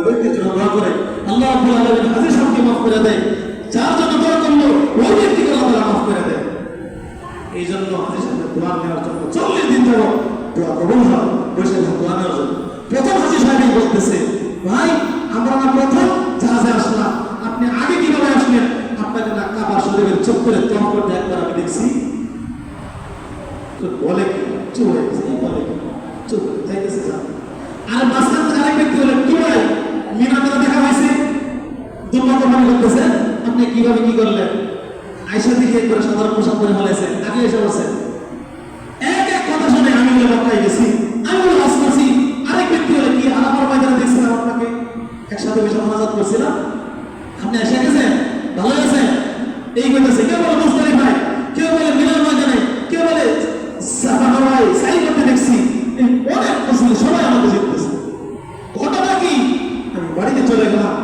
ব্যক্তির জন্য দোয়া করে আল্লাহ রাব্বুল আলামিন হাজী সাহেবকে মাফ করে দেয়, যার জন্য দোয়া করলো ওই ব্যক্তিকে আল্লাহ তাআলা মাফ করে দেয়। এই জন্য হাজী সাহেবের দোয়া নেওয়ার জন্য 40 দিন ধরে দোয়া কবুল হয়, বসে দোয়া নেওয়ার জন্য। প্রথম হাজী সাহেবই বলতেছে, ভাই আমরা না প্রথম জাহাজে আসলাম, আপনি আগে কিভাবে আসলেন? আপনাকে না কাবা শরীফের চত্বরে তম করতে একবার আমি দেখছি। বলে কি চুপ হয়ে গেছে, বলে কি চুপ যাইতেছে যা। আর মাঝখান থেকে আরেক ব্যক্তি বলে, কি ভাই মিনাতে দেখা হয়েছে, দুর্মত মনে করতেছে, আপনি কিভাবে কি করলেন? আয়সা দিকে করে সাধারণ পোশাক করে ফেলেছে, আগে এসে বসেন। এক এক কথা শুনে আমি বলে মক্কায় গেছি, আমি বলে হাস করছি। আরেক ব্যক্তি বলে, কি আলাপার ময়দানে দেখছিলাম আপনাকে, একসাথে বসে মোনাজাত করছিলাম, আপনি এসে গেছেন, ভালো গেছেন, এই কইতেছে। কেউ বলে মুজদালিফায়, কেউ বলে মিনার ময়দানে, কেউ বলে সাফা মারওয়ায় সাই করতে দেখছি। অনেক মুসলিম সবাই আমাকে জিততেছে। ঘটনা কি? আমি বাড়িতে চলে গেলাম,